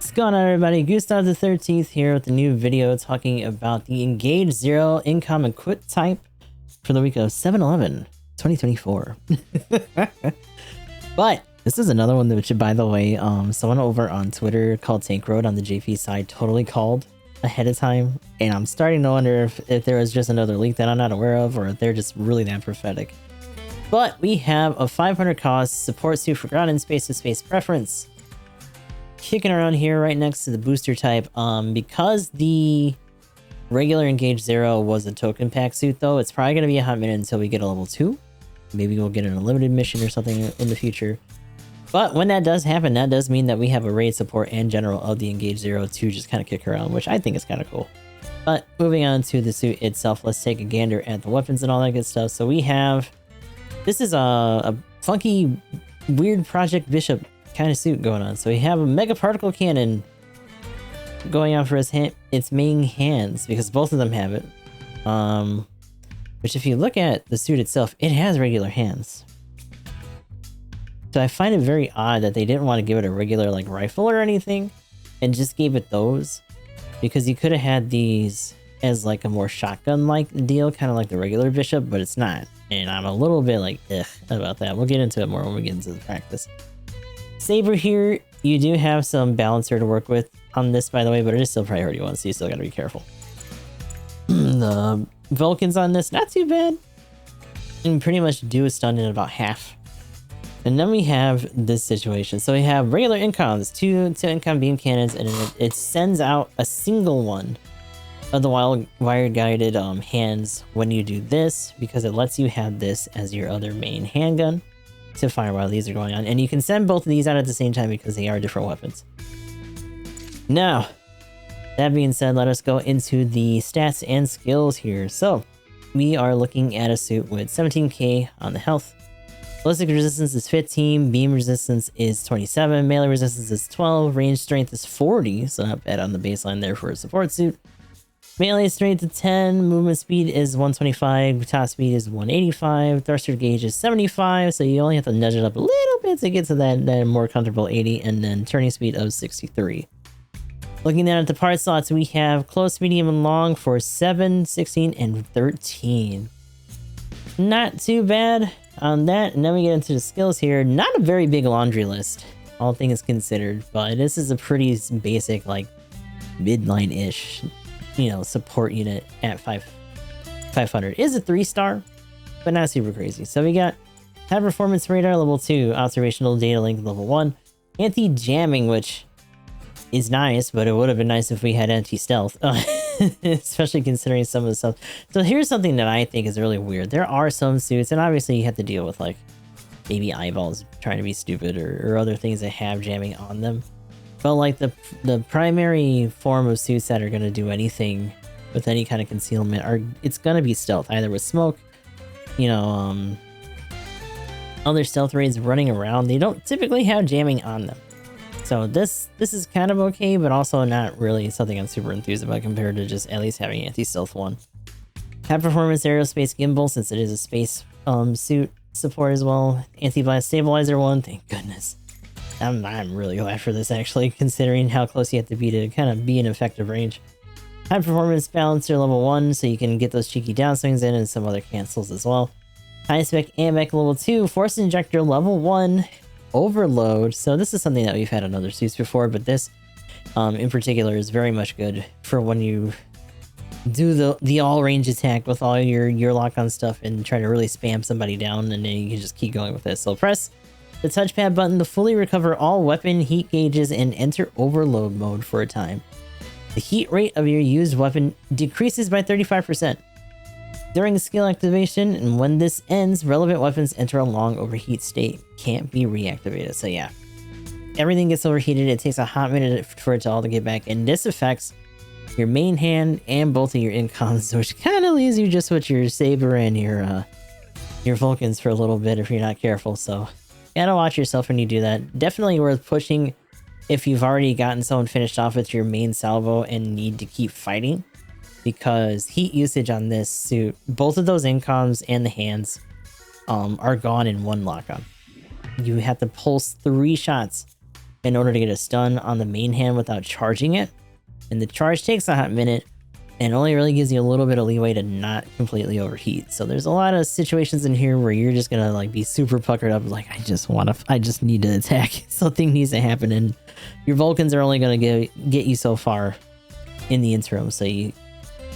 What's going on, everybody? Gustav the 13th here with a new video talking about the Engage Zero Income and Quit type for the week of 7/11 2024. But this is another one which, by the way, someone over on Twitter called Tank Road on the JP side totally called ahead of time, and I'm starting to wonder if there was just another leak that I'm not aware of, or if they're just really that prophetic. But we have a 500 cost support suit for ground and space to space preference kicking around here right next to the booster type. Because the regular Engage Zero was a token pack suit, though, it's probably going to be a hot minute until we get a level 2. Maybe we'll get an unlimited mission or something in the future. But when that does happen, that does mean that we have a raid support and general of the Engage Zero to just kind of kick around, which I think is kind of cool. But moving on to the suit itself, let's take a gander at the weapons and all that good stuff. So we have... This is a funky, weird Project Bishop kind of suit going on. So we have a mega particle cannon going on for its main hands, because both of them have it. Which, if you look at the suit itself, it has regular hands. So I find it very odd that they didn't want to give it a regular like rifle or anything and just gave it those, because you could have had these as like a more shotgun-like deal, kind of like the regular Bishop, but it's not. And I'm a little bit like, ugh, about that. We'll get into it more when we get into the practice. Saber here, you do have some balancer to work with on this, by the way, but it is still priority 1, so you still gotta be careful. The Vulcans on this, not too bad. And pretty much do a stun in about half. And then we have this situation. So we have regular Incoms, two Incom beam cannons, and it sends out a single one of the wire guided hands when you do this, because it lets you have this as your other main handgun to fire while these are going on. And you can send both of these out at the same time because they are different weapons. Now, that being said, let us go into the stats and skills here. So we are looking at a suit with 17k on the health. Ballistic resistance is 15, beam resistance is 27, melee resistance is 12, range strength is 40, so not bad on the baseline there for a support suit. Melee strength is 10, movement speed is 125, top speed is 185, thruster gauge is 75, so you only have to nudge it up a little bit to get to that more comfortable 80, and then turning speed of 63. Looking at the part slots, we have close, medium, and long for 7, 16, and 13. Not too bad on that. And then we get into the skills here. Not a very big laundry list, all things considered, but this is a pretty basic, like, midline-ish, you know, support unit at 500. Is a 3-star, but not super crazy. So we got high performance radar level 2, observational data link level 1, anti-jamming, which is nice, but it would have been nice if we had anti-stealth, especially considering some of the stuff. So here's something that I think is really weird. There are some suits, and obviously you have to deal with like maybe eyeballs trying to be stupid or other things that have jamming on them. But like the primary form of suits that are going to do anything with any kind of concealment it's going to be stealth, either with smoke, you know, other stealth raids running around. They don't typically have jamming on them. So this is kind of okay, but also not really something I'm super enthused about compared to just at least having anti-stealth 1. High performance aerospace gimbal, since it is a space suit support as well. Anti-blast stabilizer 1, thank goodness. I'm really glad for this, actually, considering how close you have to be to kind of be in effective range. High performance balancer level 1, so you can get those cheeky downswings in, and some other cancels as well. High spec AMEC level 2, force injector level 1, overload. So this is something that we've had on other suits before, but this in particular is very much good for when you do the all range attack with all your lock-on stuff and try to really spam somebody down, and then you can just keep going with this. So press the touchpad button to fully recover all weapon heat gauges and enter overload mode for a time. The heat rate of your used weapon decreases by 35% during skill activation, and when this ends, relevant weapons enter a long overheat state. Can't be reactivated. So yeah, everything gets overheated. It takes a hot minute for it to all to get back, and this affects your main hand and both of your incoms, which kind of leaves you just with your saber and your Vulcans for a little bit if you're not careful. So gotta watch yourself when you do that. Definitely worth pushing if you've already gotten someone finished off with your main salvo and need to keep fighting, because heat usage on this suit, both of those incoms and the hands, are gone in one lock-on. You have to pulse 3 shots in order to get a stun on the main hand without charging it. And the charge takes a hot minute and only really gives you a little bit of leeway to not completely overheat. So there's a lot of situations in here where you're just gonna like be super puckered up, like I just need to attack. Something needs to happen, and your Vulcans are only gonna get you so far in the interim. So you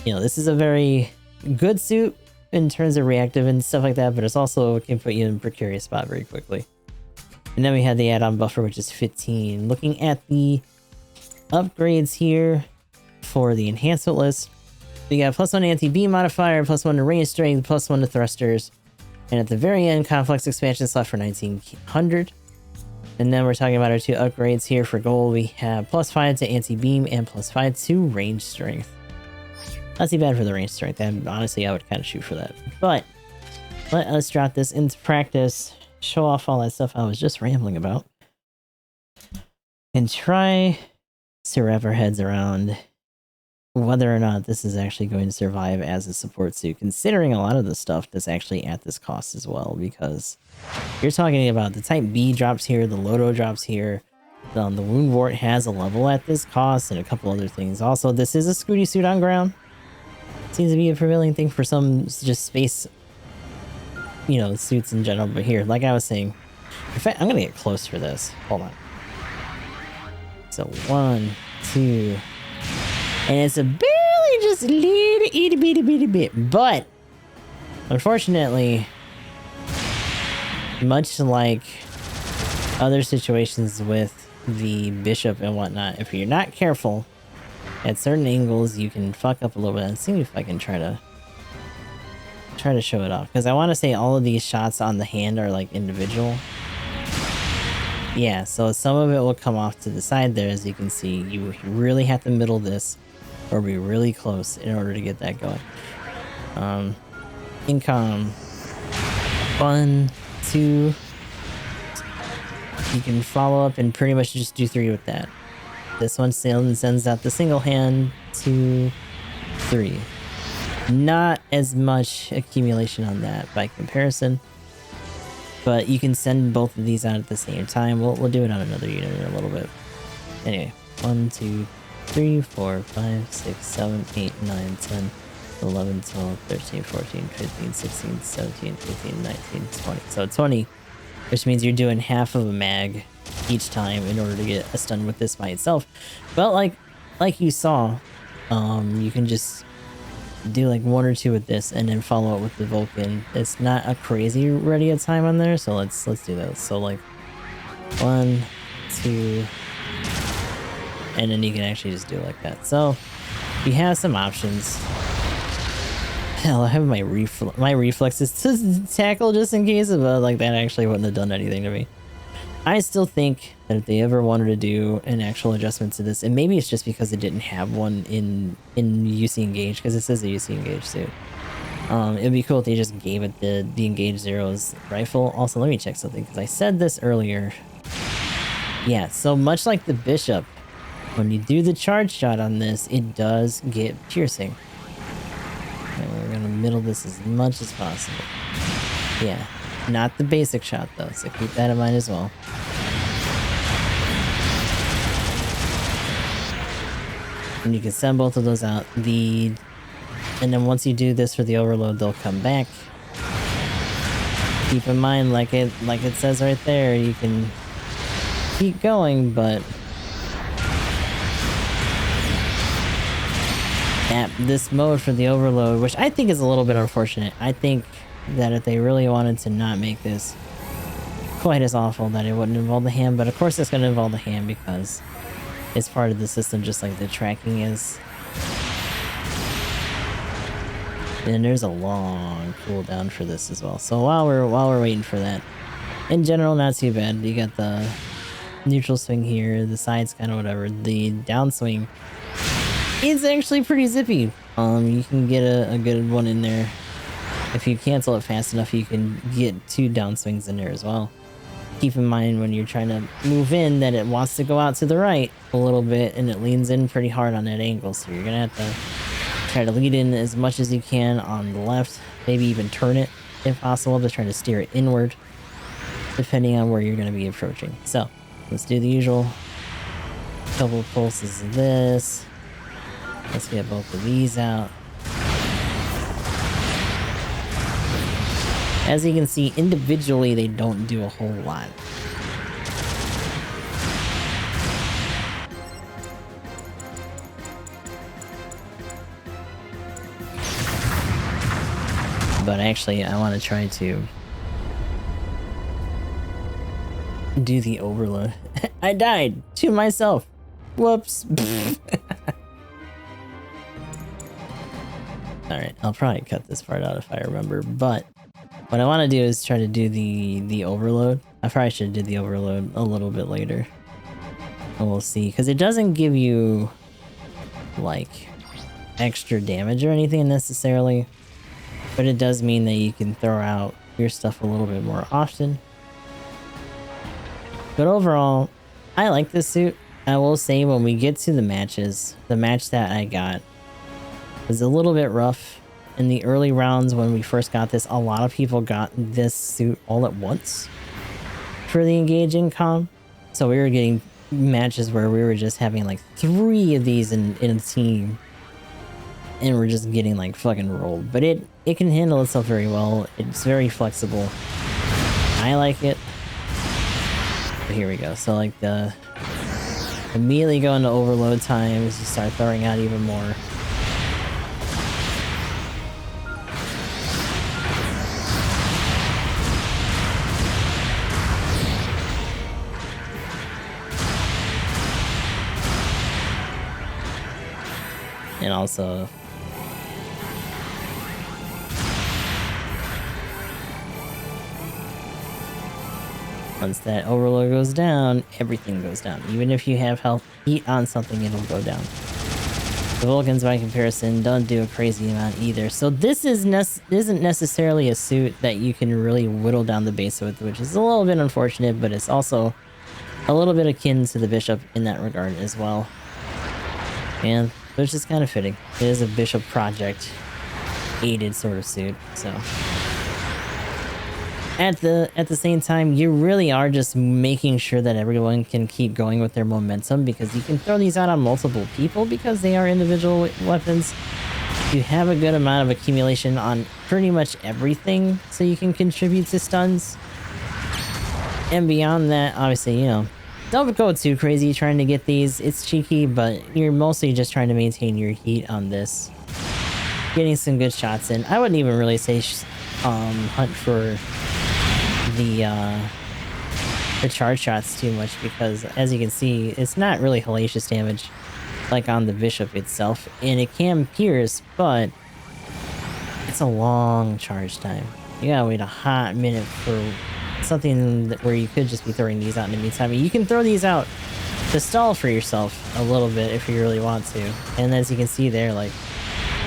know, this is a very good suit in terms of reactive and stuff like that, but it's also can put you in a precarious spot very quickly. And then we had the add-on buffer, which is 15. Looking at the upgrades here for the enhancement list, we got +1 anti-beam modifier, +1 to range strength, +1 to thrusters, and at the very end, complex expansion slot for 1900. And then we're talking about our two upgrades here for gold. We have +5 to anti-beam and +5 to range strength. Not too bad for the range strength, and honestly I would kind of shoot for that. But let us drop this into practice, show off all that stuff I was just rambling about, and try to wrap our heads around whether or not this is actually going to survive as a support suit, considering a lot of the stuff that's actually at this cost as well, because you're talking about the Type B drops here, the Lodo drops here, the Wound Wart has a level at this cost, and a couple other things. Also, this is a Scooty suit on ground. Seems to be a prevailing thing for some just space, you know, suits in general. But here, like I was saying, in fact, I'm gonna get close for this. Hold on. So 1, 2, and it's a barely just a little itty bitty bit, but unfortunately, much like other situations with the bishop and whatnot, if you're not careful at certain angles, you can fuck up a little bit. Let's see if I can try to show it off, because I want to say all of these shots on the hand are like individual. Yeah, so some of it will come off to the side there. As you can see, you really have to middle this or be really close in order to get that going. Incom 1, 2, you can follow up and pretty much just do 3 with that. This one sends out the single hand, 2, 3. Not as much accumulation on that by comparison, but you can send both of these out at the same time. We'll do it on another unit in a little bit. Anyway, 1, 2, 3, 4, 5, 6, 7, 8, 9, 10, 11, 12, 13, 14, 15, 16, 17, 18, 19, 20. So 20, which means you're doing half of a mag each time in order to get a stun with this by itself. But like you saw, you can just do like 1 or 2 with this and then follow up with the Vulcan. It's not a crazy ready a time on there, so let's do that. So like 1, 2, and then you can actually just do it like that. So you have some options. Hell, I have my reflexes to tackle just in case of like that actually wouldn't have done anything to me. I still think that if they ever wanted to do an actual adjustment to this, and maybe it's just because it didn't have one in UC Engage, because it says a UC Engage suit. It'd be cool if they just gave it the Engage Zero's rifle. Also, let me check something, because I said this earlier. Yeah, so much like the Bishop, when you do the charge shot on this, it does get piercing. And we're gonna middle this as much as possible. Yeah. Not the basic shot though, so keep that in mind as well. And you can send both of those out. And then once you do this for the overload, they'll come back. Keep in mind, like it says right there, you can keep going, but at this mode for the overload, which I think is a little bit unfortunate. I think that if they really wanted to not make this quite as awful, that it wouldn't involve the hand, but of course it's going to involve the hand because it's part of the system, just like the tracking is. And there's a long cooldown for this as well. So while we're waiting for that, in general, not too bad. You got the neutral swing here, the sides kind of whatever. The downswing is actually pretty zippy. You can get a good one in there. If you cancel it fast enough, you can get 2 downswings in there as well. Keep in mind when you're trying to move in that it wants to go out to the right a little bit, and it leans in pretty hard on that angle. So you're gonna have to try to lead in as much as you can on the left, maybe even turn it if possible to try to steer it inward, depending on where you're gonna be approaching. So let's do the usual Couple pulses of this. Let's get both of these out. As you can see, individually they don't do a whole lot. But actually, I want to try to do the overload. I died to myself. Whoops. Alright, I'll probably cut this part out if I remember, but what I want to do is try to do the overload. I probably should do the overload a little bit later. And we'll see, because it doesn't give you, like, extra damage or anything necessarily, but it does mean that you can throw out your stuff a little bit more often. But overall, I like this suit. I will say when we get to the matches, the match that I got was a little bit rough. In the early rounds when we first got this, a lot of people got this suit all at once for the Engage Incom. So we were getting matches where we were just having like 3 of these in a team. And we're just getting like fucking rolled. But it can handle itself very well. It's very flexible. I like it. But here we go. So like the immediately go into overload times, you start throwing out even more. And also once that overload goes down, everything goes down. Even if you have health heat on something, it'll go down. The Vulcans, by comparison, don't do a crazy amount either. So this isn't necessarily a suit that you can really whittle down the base with, which is a little bit unfortunate, but it's also a little bit akin to the Bishop in that regard as well. And which is kind of fitting. It is a Bishop project aided sort of suit, so at the same time, you really are just making sure that everyone can keep going with their momentum, because you can throw these out on multiple people because they are individual weapons. You have a good amount of accumulation on pretty much everything, so you can contribute to stuns. And beyond that, obviously, you know, don't go too crazy trying to get these. It's cheeky, but you're mostly just trying to maintain your heat on this. Getting some good shots in. I wouldn't even really say hunt for the charge shots too much, because as you can see, it's not really hellacious damage like on the Bishop itself, and it can pierce, but it's a long charge time. You gotta wait a hot minute for something where you could just be throwing these out in the meantime. You can throw these out to stall for yourself a little bit if you really want to, and as you can see there, like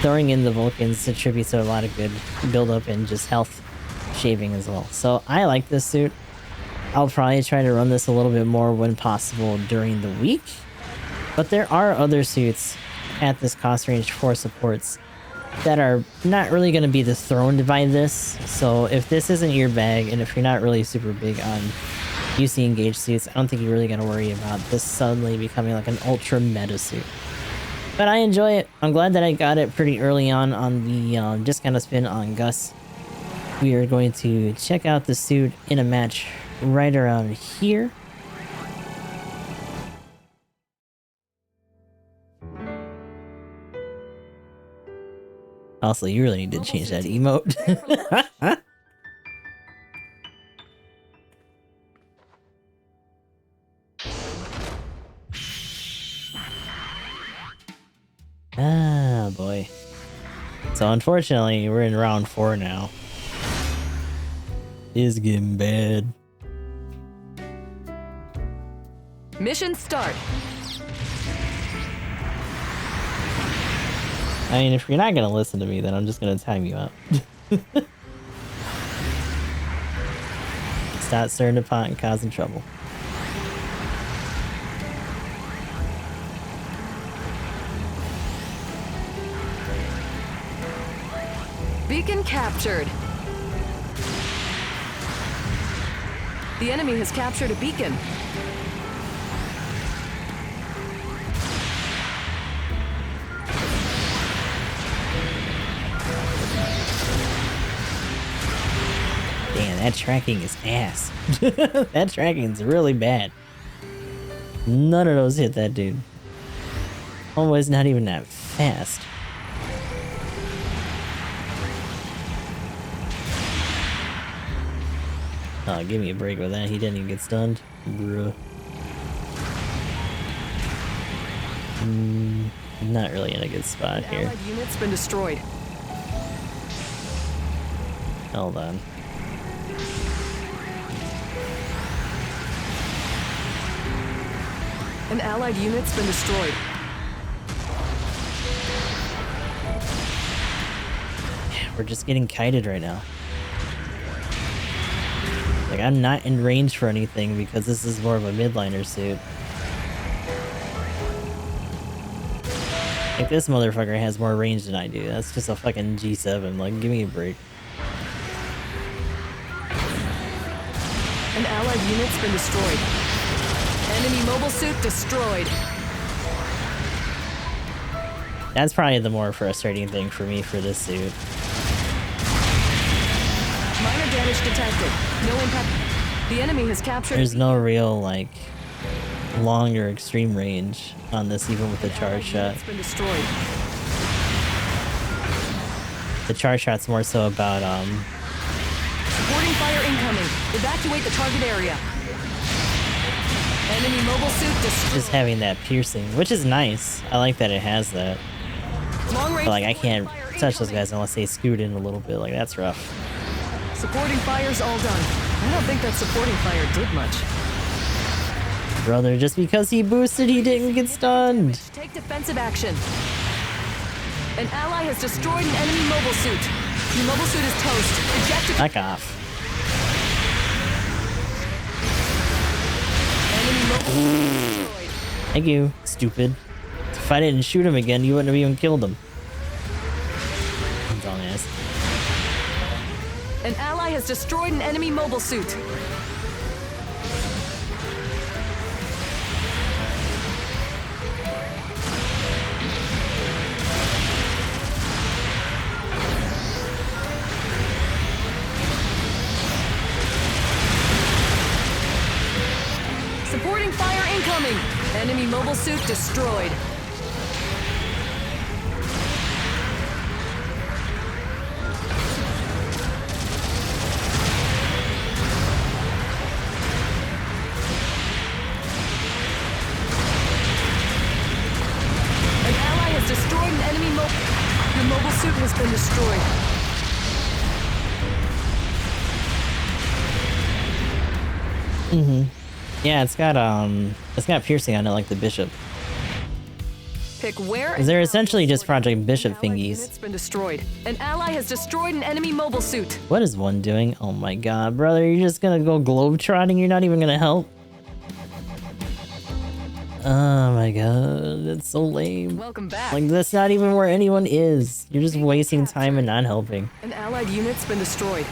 throwing in the Vulcans attributes to a lot of good build-up and just health shaving as well. So I like this suit. I'll probably try to run this a little bit more when possible during the week, but there are other suits at this cost range for supports that are not really going to be dethroned by this. So if this isn't your bag, and if you're not really super big on UC Engage suits, I don't think you really got to worry about this suddenly becoming like an ultra meta suit. But I enjoy it. I'm glad that I got it pretty early on the discount spin on Gus. We are going to check out the suit in a match right around here. Also, you really need to change that emote. Ah, boy. So unfortunately, we're in round 4 now. It's getting bad. Mission start. I mean, if you're not gonna listen to me, then I'm just gonna time you out. Stop stirring the pot and causing trouble. Beacon captured. The enemy has captured a beacon. That tracking is ass. That tracking is really bad. None of those hit that dude. Almost not even that fast. Oh, give me a break with that. He didn't even get stunned. Bruh. Not really in a good spot here. Allied unit's been destroyed. Hold on. An allied unit's been destroyed. We're just getting kited right now. Like, I'm not in range for anything because this is more of a midliner suit. Like, this motherfucker has more range than I do. That's just a fucking G7. Like, give me a break. An allied unit's been destroyed. Enemy mobile suit destroyed. That's probably the more frustrating thing for me for this suit. Minor damage detected. No impact. The enemy has captured. There's no real, like, long or extreme range on this, even with the charge shot. It's been destroyed. The charge shot's more so about, Supporting fire incoming. Evacuate the target area. Enemy mobile suit destroyed. just having that piercing, which is nice. I like that it has that. Long range But, like, I supporting can't fire touch those incoming. guys unless they scoot in a little bit. Like, that's rough. Supporting fire's all done. I don't think that supporting fire did much. Brother, just because he boosted, he didn't get stunned. Take defensive action. An ally has destroyed an enemy mobile suit. Your mobile suit is toast. Eject it. Back off. Enemy mobile suit destroyed. Thank you, stupid. If I didn't shoot him again, you wouldn't have even killed him. Dumbass. An ally has destroyed an enemy mobile suit. Supporting fire incoming. Enemy mobile suit destroyed. An ally has destroyed an enemy mobile. Your mobile suit has been destroyed. Yeah, it's got piercing on it like the bishop. Pick where. 'Cause they're essentially just Project Bishop Allied thingies. unit's been destroyed. An ally has destroyed an enemy mobile suit. What is one doing? Oh my god, brother, you're just gonna go globetrotting? You're not even gonna help? Oh my god, that's so lame. Welcome back. Like, that's not even where anyone is. You're just wasting time and not helping. An allied unit's been destroyed.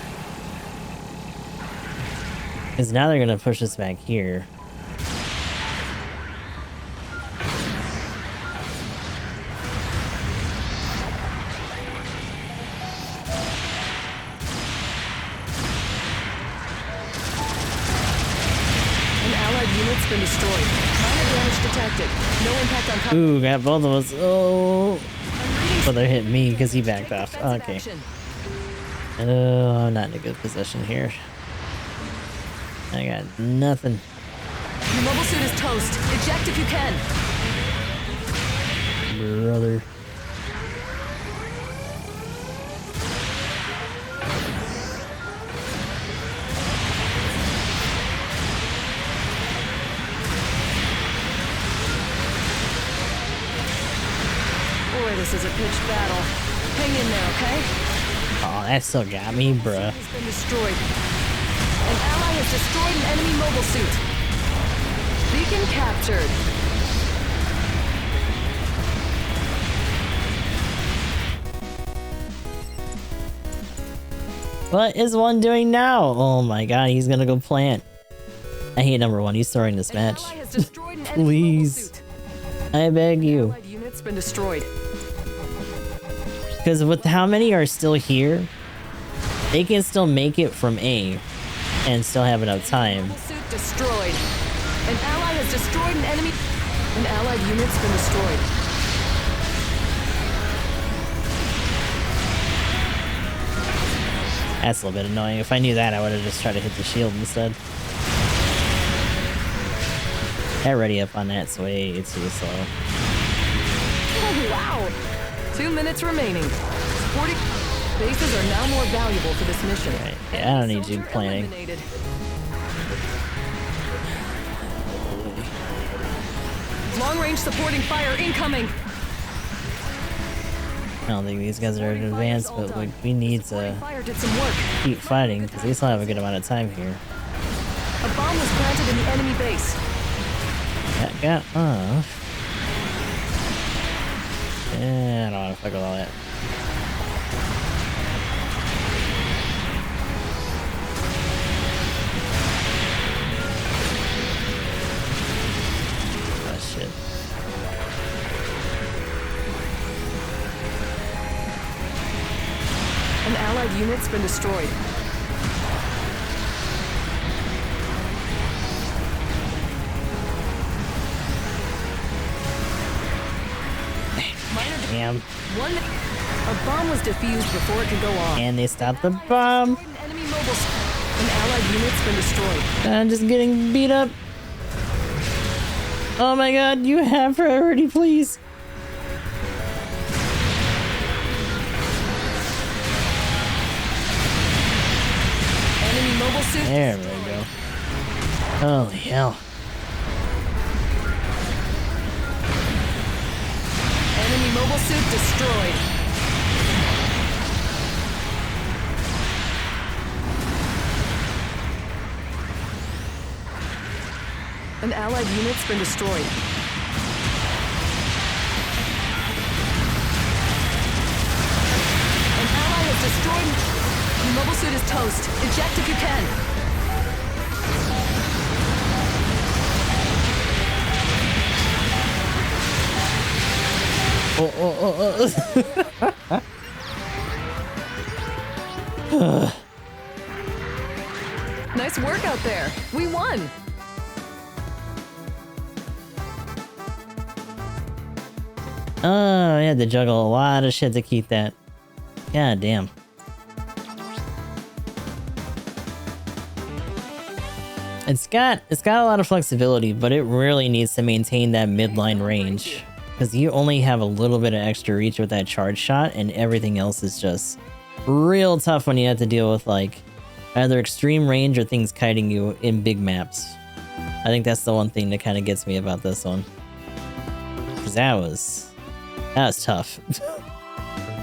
Because now they're gonna push us back here. An allied unit's been destroyed. Minor damage detected. No impact on top. Ooh, got both of us. Oh, I'm reading brother hit me because he backed off. defensive Okay. action. Oh, I'm not in a good position here. I got nothing. Your mobile suit is toast. Eject if you can. Brother. Boy, this is a pitched battle. Hang in there, okay? Oh, that still got me, bruh. Has been destroyed. An ally has destroyed an enemy mobile suit. Beacon captured. What is one doing now? Oh my god, he's gonna go plant. I hate number one. He's throwing this An match. ally has destroyed an enemy mobile Please. suit. I beg you. Allied unit's been destroyed. Because with how many are still here, they can still make it from A. and still have enough time. Mobile suit destroyed. An ally has destroyed an enemy. An allied unit's been destroyed. That's a little bit annoying. If I knew that, I would have just tried to hit the shield instead. Get ready up on that, so it's too slow. Oh, wow! 2 minutes remaining. Supporting bases are now more valuable for this mission. Right. Yeah, I don't need you Soldier planning. eliminated. Long-range supporting fire incoming. I don't think these guys are in advance, but like, we need to Fire did some work. keep fighting because we still have a good amount of time here. A bomb was planted in the enemy base. That got off. Yeah, I don't want to fuck with all that. Oh shit. An allied unit's been destroyed. Damn. A bomb was defused before it could go off. And they stopped the bomb. An enemy mobile. An allied unit's been destroyed. I'm just getting beat up. Oh my god, you have priority, please. Enemy mobile suit. There we go. Holy hell. Enemy mobile suit destroyed. An allied unit's been destroyed. An ally has destroyed. Your mobile suit is toast. Eject if you can. Nice work out there. We won. Oh, I had to juggle a lot of shit to keep that. God damn. It's got a lot of flexibility, but it really needs to maintain that midline range. Because you only have a little bit of extra reach with that charge shot, and everything else is just real tough when you have to deal with like either extreme range or things kiting you in big maps. I think that's the one thing that kind of gets me about this one. Because that was tough.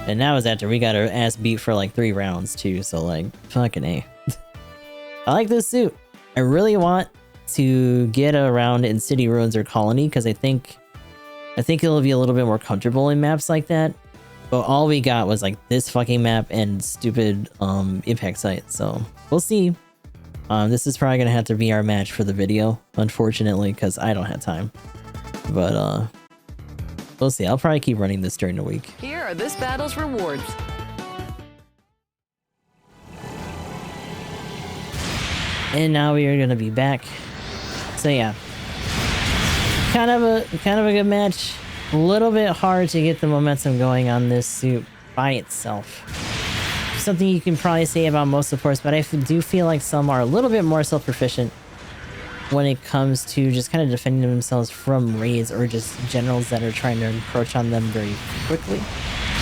And that was after we got our ass beat for like 3 rounds too, so like, fucking A. I like this suit. I really want to get around in City Ruins or Colony, because I think it'll be a little bit more comfortable in maps like that. But all we got was like this fucking map and stupid impact site, so we'll see. This is probably gonna have to be our match for the video, unfortunately, because I don't have time. But we'll see. I'll probably keep running this during the week. Here are this battle's rewards. And now we are gonna be back. So yeah, kind of a good match. A little bit hard to get the momentum going on this suit by itself. Something you can probably say about most supports, but I do feel like some are a little bit more self-proficient when it comes to just kind of defending themselves from raids or just generals that are trying to encroach on them very quickly,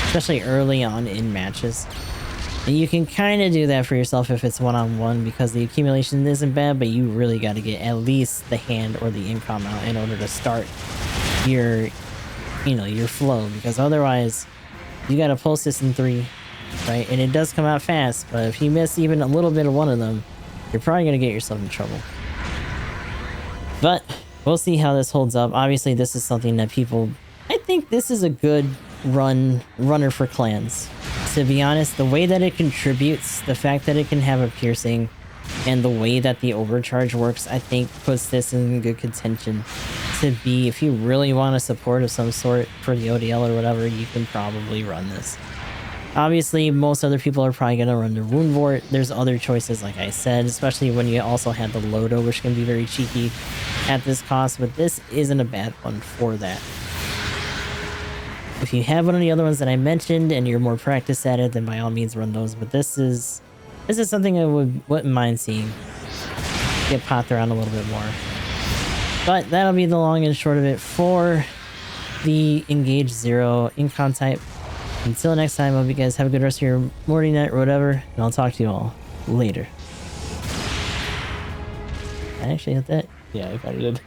especially early on in matches. And you can kind of do that for yourself if it's one-on-one, because the accumulation isn't bad, but you really got to get at least the hand or the incom out in order to start your, your flow, because otherwise you got to pulse this in 3, right? And it does come out fast, but if you miss even a little bit of one of them, you're probably going to get yourself in trouble. But we'll see how this holds up. Obviously, this is something that I think this is a good runner for clans. To be honest, the way that it contributes, the fact that it can have a piercing, and the way that the overcharge works, I think puts this in good contention to be, if you really want a support of some sort for the ODL or whatever, you can probably run this. Obviously, most other people are probably going to run the Wound Vort. There's other choices, like I said, especially when you also have the Lodo, which can be very cheeky at this cost, but this isn't a bad one for that. If you have one of the other ones that I mentioned and you're more practiced at it, then by all means run those, but this is something I wouldn't mind seeing get popped around a little bit more. But that'll be the long and short of it for the Engage Zero Incom type. Until next time, I hope you guys have a good rest of your morning, night, or whatever, and I'll talk to you all later. I actually hit that? Yeah, I thought I did.